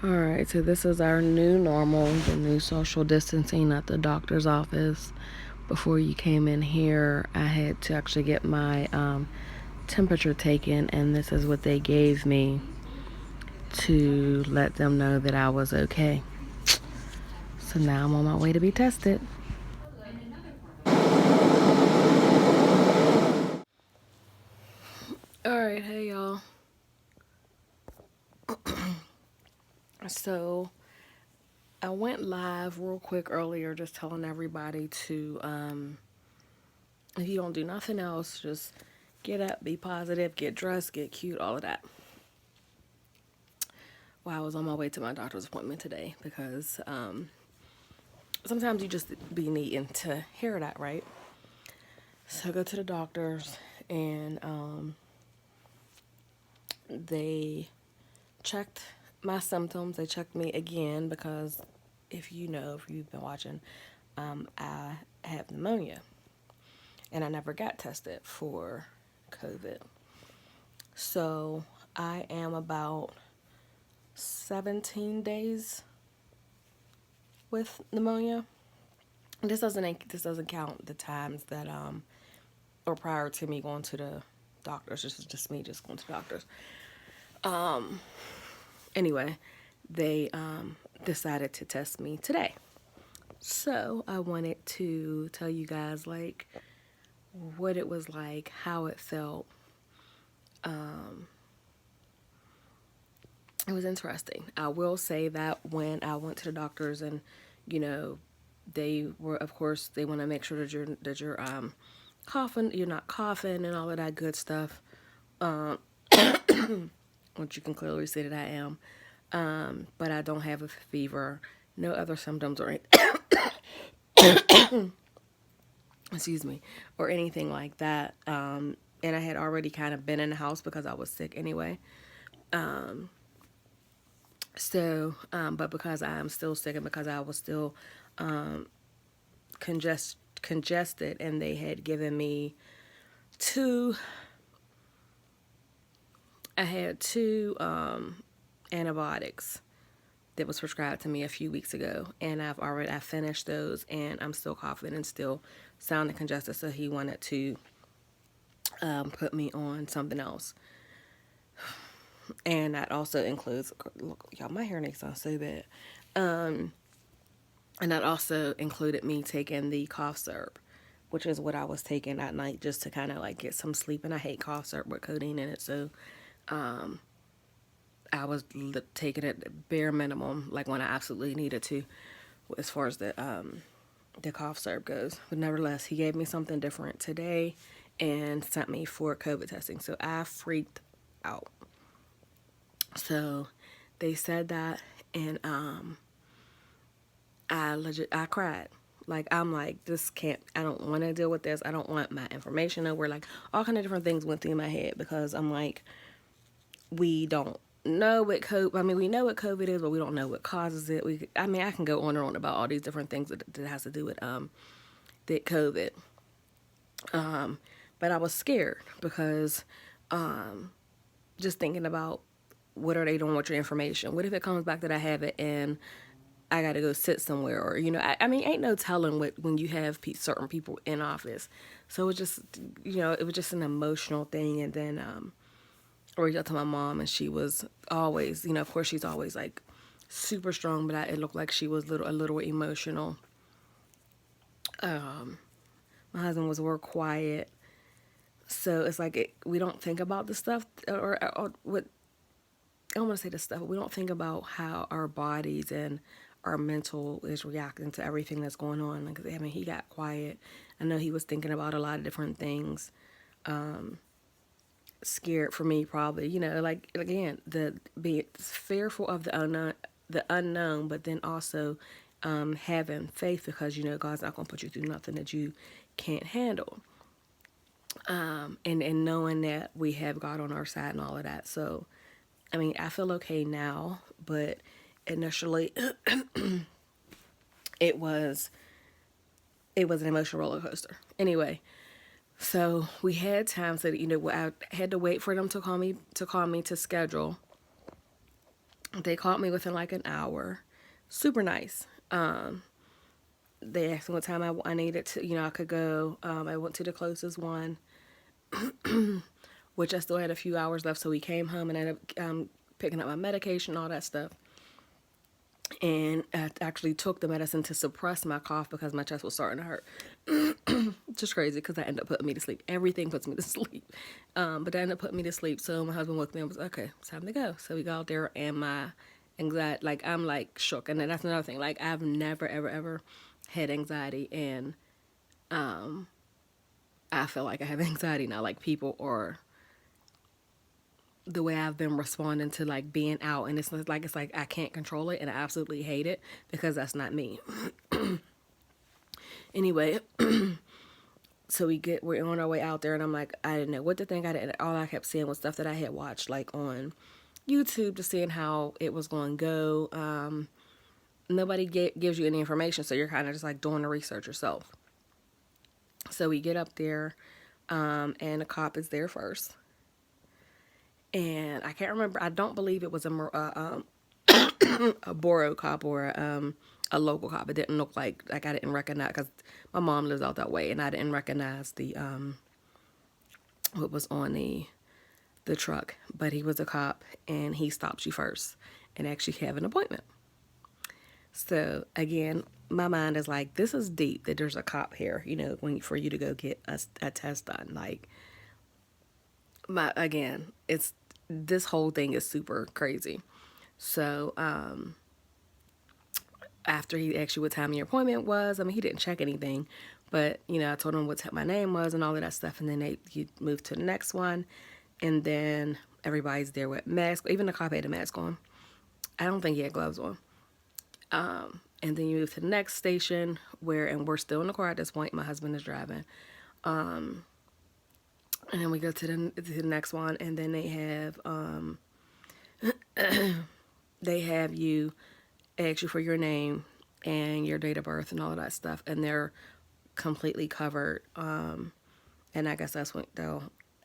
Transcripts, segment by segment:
Alright, so this is our new normal, the new social distancing at the doctor's office. Before you came in here, I had to actually get my temperature taken, and this is what they gave me to let them know that I was okay. So now I'm on my way to be tested. Alright, hey y'all. So I went live real quick earlier just telling everybody to, if you don't do nothing else, just get up, be positive, get dressed, get cute, all of that. Well, I was on my way to my doctor's appointment today because sometimes you just be needing to hear that, right? So I go to the doctor's and they checked my symptoms. They checked me again because if you've been watching, I have pneumonia and I never got tested for COVID. So I am about 17 days with pneumonia. This doesn't count the times that or prior to me going to the doctors. This is just me just going to the doctors. Anyway, they decided to test me today. So I wanted to tell you guys like what it was like, how it felt. It was interesting. I will say that when I went to the doctors and, they were, of course, they want to make sure that you're coughing, you're not coughing and all of that good stuff. Which you can clearly see that I am. But I don't have a fever, no other symptoms or excuse me, or anything like that. And I had already kind of been in the house because I was sick anyway. But because I am still sick and because I was still congested, and they had given me I had two antibiotics that was prescribed to me a few weeks ago, and I finished those, and I'm still coughing and still sounding congested. So he wanted to put me on something else, and that also includes, look, y'all, my hair sound so bad. And that also included me taking the cough syrup, which is what I was taking at night just to kind of like get some sleep. And I hate cough syrup with codeine in it, so I was taking it bare minimum, like when I absolutely needed to, as far as the cough syrup goes. But nevertheless, he gave me something different today and sent me for COVID testing. So I freaked out. So they said that, and I cried. Like, I'm like, I don't want to deal with this. I don't want my information nowhere. Like, all kind of different things went through my head because I'm like, we don't know what COVID, we know what COVID is, but we don't know what causes it. I can go on and on about all these different things that has to do with that COVID. But I was scared because just thinking about what are they doing with your information? What if it comes back that I have it and I got to go sit somewhere, or ain't no telling when you have certain people in office. So it just, it was just an emotional thing. And then I reached out to my mom, and she was always, of course, she's always like super strong, but it looked like she was a little emotional. My husband was more quiet, so it's like we don't think about the stuff, or what I don't want to say the stuff, but we don't think about how our bodies and our mental is reacting to everything that's going on. Like, he got quiet. I know he was thinking about a lot of different things. Scared for me, probably. Like, again, being fearful of the unknown, but then also having faith because God's not gonna put you through nothing that you can't handle. And knowing that we have God on our side and all of that. So I feel okay now, but initially it was an emotional roller coaster. Anyway, so we had times that I had to wait for them to call me to schedule, They called me within like an hour. Super nice. They asked me what time I needed to, I could go. I went to the closest one, which I still had a few hours left. So we came home and ended up picking up my medication, all that stuff. And I actually took the medicine to suppress my cough because my chest was starting to hurt. Just crazy because that ended up putting me to sleep. Everything puts me to sleep. But that ended up putting me to sleep. So my husband woke me and was like, okay, it's time to go. So we got out there and my anxiety, like I'm like shook. And then that's another thing. Like I've never, ever, ever had anxiety. And I feel like I have anxiety now. Like people are the way I've been responding to like being out, and it's like I can't control it and I absolutely hate it because that's not me. Anyway, so we're on our way out there and I'm like, I didn't know what to think. All I kept seeing was stuff that I had watched like on YouTube, just seeing how it was going to go. Nobody gives you any information, so you're kind of just like doing the research yourself. So we get up there, and the cop is there first. And I can't remember. I don't believe it was a borough cop or a local cop. It didn't look like I didn't recognize, because my mom lives out that way, and I didn't recognize the what was on the truck. But he was a cop, and he stops you first and actually have an appointment. So again, my mind is like, this is deep that there's a cop here, for you to go get a test done. Like, it's this whole thing is super crazy. So after he asked you what time your appointment was, I mean, he didn't check anything, but I told him what my name was and all of that stuff, and then he moved to the next one, and then everybody's there with masks. Even the cop had a mask on. I don't think he had gloves on. And then you move to the next station and we're still in the car at this point. My husband is driving. And then we go to the next one, and then they have you ask you for your name and your date of birth and all of that stuff, and they're completely covered. And I guess that's when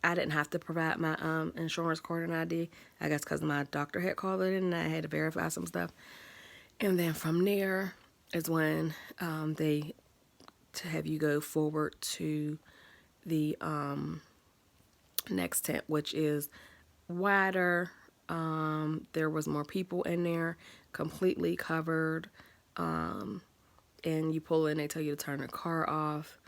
I didn't have to provide my insurance card and ID. I guess because my doctor had called it in and I had to verify some stuff. And then from there is when they have you go forward to the next tent, which is wider. There was more people in there, completely covered. And you pull in, they tell you to turn the car off.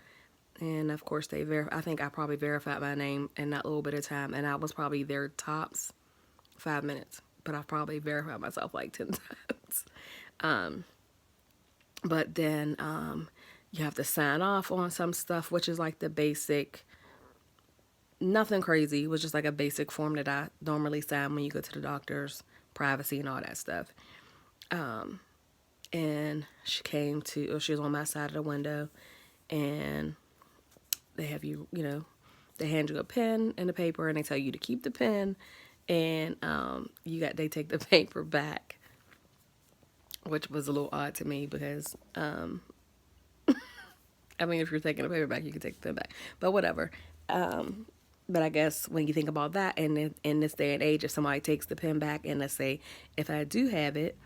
And of course I think I probably verified my name in that little bit of time, and I was probably there tops 5 minutes, but I probably verified myself like 10 times. But then you have to sign off on some stuff, which is like the basic, nothing crazy. It was just like a basic form that I normally sign when you go to the doctor's, privacy and all that stuff. And she was on my side of the window, and they have you, they hand you a pen and a paper, and they tell you to keep the pen, and they take the paper back, which was a little odd to me because, I mean, if you're taking the paper back, you can take the pen back, but whatever. But I guess when you think about that, and in this day and age, if somebody takes the pen back, and let's say if I do have it,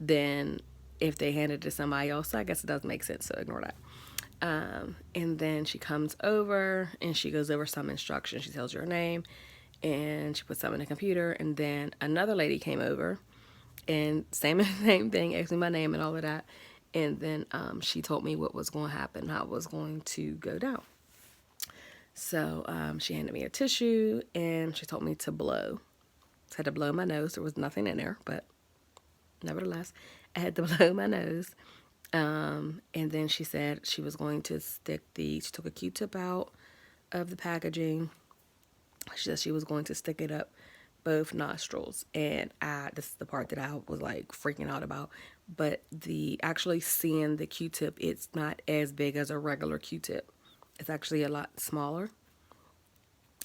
then if they hand it to somebody else, I guess it does make sense, so ignore that. And then she comes over and she goes over some instructions. She tells you her name and she puts something in the computer. And then another lady came over and same thing, asked me my name and all of that. And then she told me what was going to happen, how it was going to go down. So she handed me a tissue and she told me to blow. So I had to blow my nose. There was nothing in there, but nevertheless, I had to blow my nose. And then she said she was going to she took a Q-tip out of the packaging. She said she was going to stick it up both nostrils. And this is the part that I was like freaking out about. But actually seeing the Q-tip, it's not as big as a regular Q-tip. It's actually a lot smaller.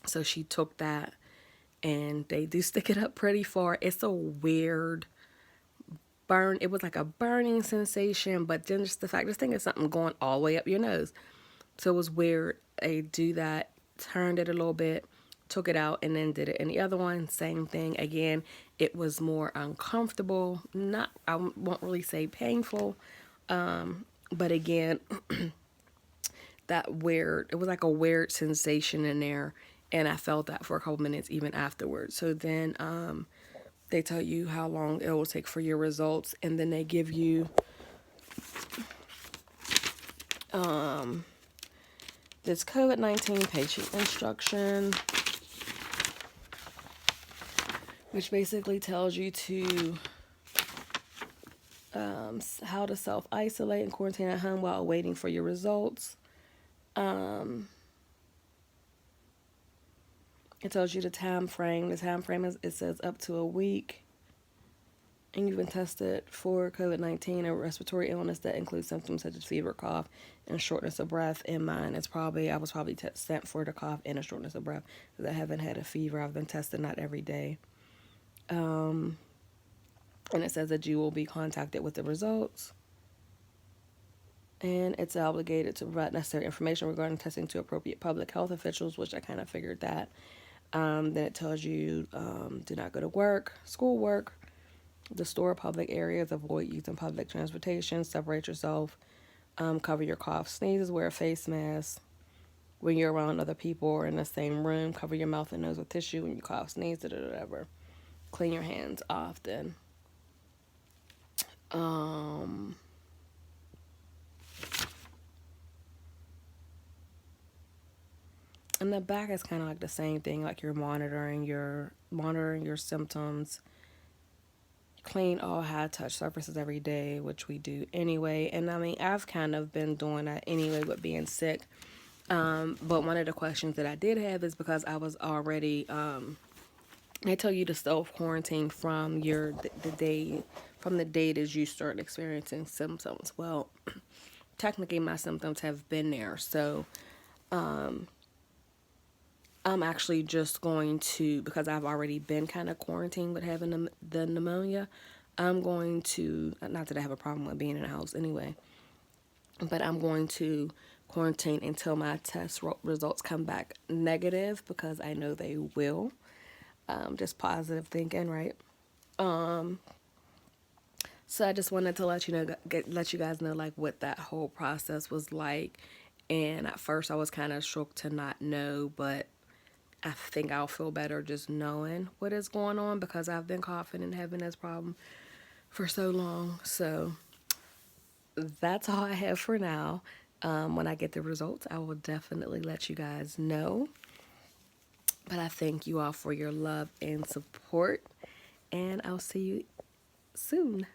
So she took that, and they do stick it up pretty far. It's a weird burn. It was like a burning sensation, but then just this thing is something going all the way up your nose. So it was weird. They do that, turned it a little bit, took it out and then did it in the other one. Same thing again. It was more uncomfortable. Not, I won't really say painful, but again, that weird. It was like a weird sensation in there, and I felt that for a couple minutes even afterwards. So then, they tell you how long it will take for your results, and then they give you this COVID-19 patient instruction, which basically tells you to how to self-isolate and quarantine at home while waiting for your results. It tells you the time frame. The time frame is, it says up to a week. And you've been tested for COVID-19, a respiratory illness that includes symptoms such as fever, cough, and shortness of breath. In mine, I was probably sent for the cough and the shortness of breath because I haven't had a fever. I've been tested not every day. And it says that you will be contacted with the results. And it's obligated to provide necessary information regarding testing to appropriate public health officials, which I kind of figured that. Then it tells you do not go to work, schoolwork, the store, public areas, avoid using public transportation, separate yourself, cover your cough, sneezes, wear a face mask when you're around other people or in the same room, cover your mouth and nose with tissue when you cough, sneeze, whatever. Clean your hands often. And the back is kind of like the same thing, like you're monitoring your symptoms. Clean all high-touch surfaces every day, which we do anyway. And I mean, I've kind of been doing that anyway with being sick. But one of the questions that I did have is because I was already, they tell you to self-quarantine from the day that you start experiencing symptoms. Well, technically my symptoms have been there. So I'm actually just going to, because I've already been kind of quarantined with having the pneumonia, I'm going to, not that I have a problem with being in the house anyway, but I'm going to quarantine until my test results come back negative, because I know they will. Just positive thinking, right? So I just wanted to let you guys know like what that whole process was like. And at first I was kind of shocked to not know, but I think I'll feel better just knowing what is going on, because I've been coughing and having this problem for so long. So that's all I have for now. When I get the results, I will definitely let you guys know. But I thank you all for your love and support, and I'll see you soon.